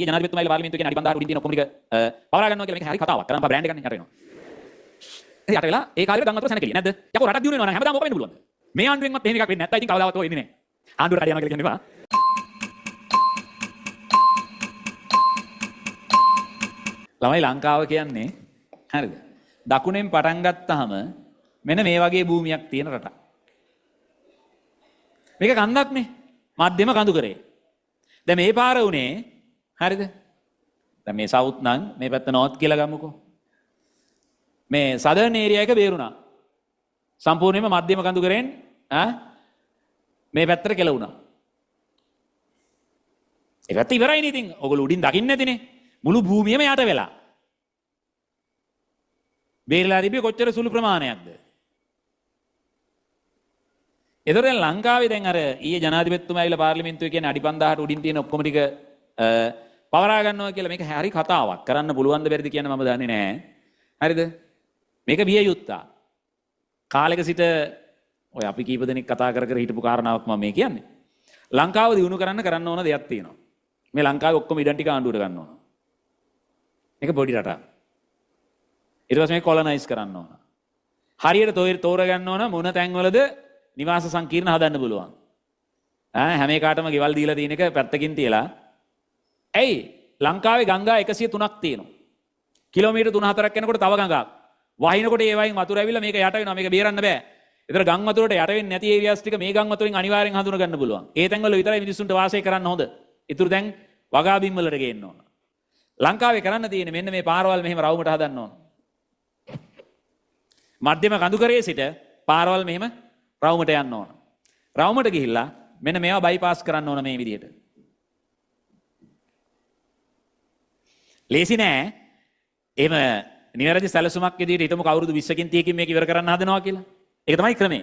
ඊයේ ජනාධිපතිතුමායිලා පාර්ලිමේන්තුවේ කියන අඩිබන්දාට උඩින් තියෙන ඔක්කොම ටික පවරා ගන්නවා කියලා මේක හරි කතාවක්. කරන් බා බ්‍රෑන්ඩ් එක ගන්න යට වෙනවා. යට වෙලා ඒ කාලේට ගම් වතුර සැනකෙලිය නැද්ද? යකෝ රටක් දියුණු වෙනවා නම් හැමදාම ඕක වෙන්න පුළුවන්ද? මේ ආණ්ඩුවෙන්වත් එහෙම එකක් වෙන්නේ නැත්නම් ඉතින් කවදාවත් ඕක වෙන්නේ නැහැ. ආණ්ඩුවට කඩ යනවා කියලා කියන්නේ බා. ළමයි ලංකාව කියන්නේ හරිද? දකුණෙන් පටන් ගත්තාම මෙන්න මේ වගේ භූමියක් තියෙන රටක්. මේක කන්දක් නේ. මධ්‍යම කඳු කරේ. දැන් මේ පාර උනේ හරිද? දැන් මේ සවුත් නම් මේ පැත්ත නෝත් කියලා ගමුකෝ. මේ සදර්න් ඒරියා එක බේරුණා. සම්පූර්ණයෙන්ම මධ්‍යම කඳු කරෙන් මේ පැත්තට කෙලවුණා. ඒ පැත්ත ඉවරයිනේ ඉතින්. ඔයගොල්ලෝ උඩින් දකින්න නැතිනේ. මුළු භූමියම යට වෙලා. බේරලා තිබ්බේ කොච්චර සුළු ප්‍රමාණයක්ද? එතකොට දැන් ලංකාවේ දැන් අර ඊයේ ජනාධිපතිතුමා ඇවිල්ලා පාර්ලිමේන්තුවේ කියන්නේ අඩි 5000ට උඩින් තියෙන ඔක්කොම ටික පවරා ගන්නවා කියලා මේක හරි කතාවක්. කරන්න පුළුවන්ද බැරිද කියන මම දන්නේ නැහැ. හරිද? මේක විය යුත්තා. කාලෙක සිට ඔය අපි කීප දෙනෙක් කතා කර කර හිටපු කාරණාවක් මම මේ කියන්නේ. ලංකාව දියුණු කරන්න ඕන දෙයක් තියෙනවා. මේ ලංකාවේ ඔක්කොම ඉඩම් ටික ආණ්ඩුවට ගන්න ඕන. මේක පොඩි රටක්. ඊට පස්සේ මේක කොලොනයිස් කරන්න ඕන. හරියට තෝරගන්න ඕන මොන තැන්වලද නිවාස සංකීර්ණ හදන්න පුළුවන්. හැම එකටම ගෙවල් දීලා තියෙන එක පැත්තකින් තියලා. ඇයි ලංකාවේ ගංගා 103ක් තියෙනවා. කිලෝමීටර් 3-4ක් යනකොට තව ගඟක්. වහිනකොට ඒ වයින් වතුර ඇවිල්ලා මේක යට වෙනවා. මේක බේරන්න බෑ. ඒතර ගම් වතුරට යට වෙන්නේ නැති ඒරියාස් ටික මේ ගම් වතුරෙන් අනිවාර්යෙන් හඳුන ගන්න පුළුවන්. ඒ තැන්වල විතරයි මිනිස්සුන්ට වාසය කරන්න හොඳ. ඊටු දැන් වගා බිම් වලට ගේන්න ඕන. ලංකාවේ කරන්න තියෙන්නේ මෙන්න මේ පාරවල් මෙහෙම රවුමට හදන්න ඕන. මධ්‍යම කඳුකරයේ සිට පාරවල් මෙහෙම රවුමට යන්න ඕන. රවුමට ගිහිල්ලා මෙන්න මේවා බයිපාස් කරන්න ඕන මේ විදිහට. ලේසි නෑ. එහෙම නිවැරදි සැලසුමක් විදිහට හිතමු කවුරුදු 20කින් 30කින් මේක ඉවර කරන්න හදනවා කියලා. ඒක තමයි ක්‍රමය.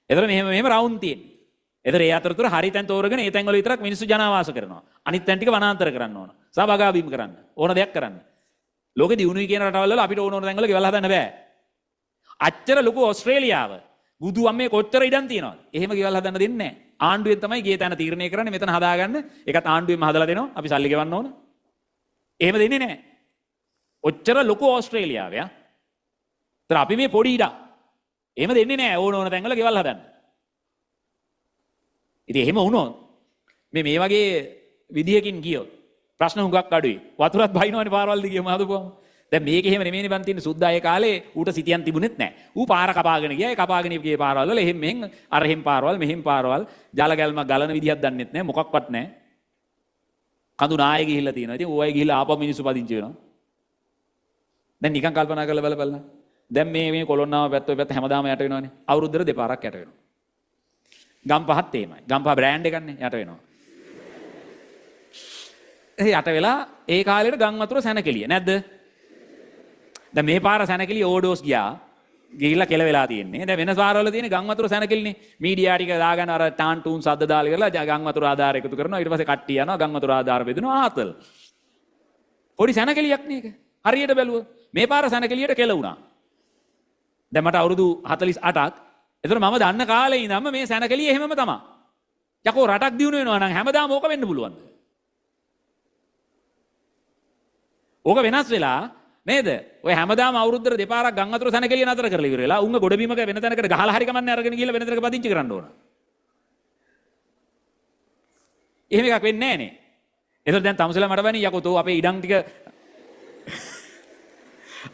එතකොට මෙහෙම රවුම් තියෙන්නේ. එතකොට ඒ අතරතුර හරි තැන් තෝරගෙන ඒ තැන් වල විතරක් මිනිස්සු ජනාවාස කරනවා. අනිත් තැන් ටික වනාන්තර කරන්න ඕන. සබගා බීම් කරන්න. ඕන දෙයක් කරන්න. ලෝකෙ දියුණුයි කියන රටවල් වල අපිට ඕන තැන් වල ගෙවල් හදන්න බෑ. අච්චර ලොකු ඕස්ට්‍රේලියාව බුදු අම්මේ කොච්චර ඉඩම් තියෙනවද? එහෙම ගෙවල් හදන්න දෙන්නේ නැහැ. ආණ්ඩුවෙන් තමයි ගේ තැන තීරණය කරන්නේ මෙතන හදාගන්න. ඒකත් ආණ්ඩුවෙන්ම හදලා දෙනවා. අපි සල්ලි ගෙවන්න ඕන. එහෙම දෙන්නේ නැහැ. ඔච්චර ලොකු ඕස්ට්‍රේලියාවය. ඒතර අපි මේ පොඩි ඉඩම්. එහෙම දෙන්නේ නැහැ ඕන තැන්වල ගෙවල් හදන්න. ඉතින් එහෙම වුණොත් මේ වගේ විදියකින් ගියොත් ප්‍රශ්න හුඟක් අඩුයි. වතුරත් බහිනවනේ පාරවල් දිගියම හදපුවම. දැන් මේක එහෙම නෙමෙයිනේ බන් තියෙන්නේ සුද්දා ඒ කාලේ ඌට සිටියන් තිබුණෙත් නැහැ. ඌ පාර කපාගෙන ගියා. ඒ කපාගෙන ගියේ පාරවල් වල එහෙම මෙහෙන් අර එහෙම් පාරවල් මෙහෙම් පාරවල් ජල ගැල්මක් ගලන විදියක් දන්නෙත් නැහැ. මොකක්වත් නැහැ. කඳු නායේ ගිහිල්ලා තියෙනවා. ඉතින් ඌ අය ගිහිල්ලා ආපහු මිනිස්සු පදිංචි වෙනවා. දැන් නිකන් කල්පනා කරලා බලපල්ලා. දැන් මේ කොළොන්නාව පැත්ත ඔය පැත්ත හැමදාම යට වෙනවනේ. අවුරුද්දට දෙපාරක් යට වෙනවා. ගම් පහත් එහෙමයි. ගම් පහ බ්‍රෑන්ඩ් එකක්නේ යට වෙනවා. යට වෙලා ඒ කාලේට ගම් වතුර සැනකෙලිය නැද්ද? දැන් මේ පාර සැනකෙලිය ඕඩෝස් ගියා. ගිහිල්ලා කෙල වෙලා තියෙන්නේ. දැන් වෙන පාරවල තියෙන ගම් වතුර සැනකෙලිනේ. මීඩියා ටික දාගෙන අර ටාන් ටූන් සද්ද දාලා කරලා ගම් වතුර ආධාර එකතු කරනවා. ඊට පස්සේ කට්ටිය යනවා ගම් වතුර ආධාර බෙදනවා ආතල්. පොඩි සැනකෙලියක් නේ ඒක. හරියට බැලුවොත් මේ පාර සැනකෙලියට කෙල වුණා. දැන් මට අවුරුදු 48ක්. ඒතර මම දන්න කාලේ ඉඳන්ම මේ සැනකෙලිය එහෙමම තමයි. යකෝ රටක් දියුණු වෙනවා නම් හැමදාම ඕක වෙන්න පුළුවන්ද? ඕක වෙනස් වෙලා නේද? ඔය හැමදාම අවුරුද්දට දෙපාරක් ගම් වතුර සැනකෙලිය නතර කරලා ඉවර වෙලා උංග ගොඩබිමක වෙන තැනකට ගහලා හරි කමන්නේ අරගෙන ගිහලා වෙන තැනක පදිංචි කරන්න ඕන. එහෙම එකක් වෙන්නේ නැහැ නේ. ඒතර දැන් තමුසලා මට බැනි යකෝ තෝ අපේ ඉඩම් ටික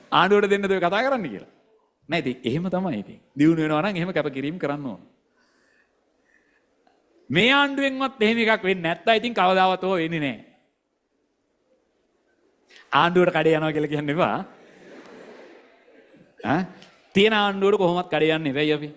ආණ්ඩුවට දෙන්නද ඔය කතා කරන්න කියලා. නෑ ඉතින් එහෙම තමයි ඉතින්. දියුණු වෙනවා නම් එහෙම කැපකිරීම කරන්න ඕන. මේ ආණ්ඩුවෙන්වත් එහෙම එකක් වෙන්නේ නැත්නම් ඉතින් කවදාවත් ඕක වෙන්නේ නෑ. ආණ්ඩුවට කඩේ යනවා කියලා කියන්න එපා. තියෙන ආණ්ඩුවට කොහොමවත් කඩේ යන්නේ නැහැයි අපි.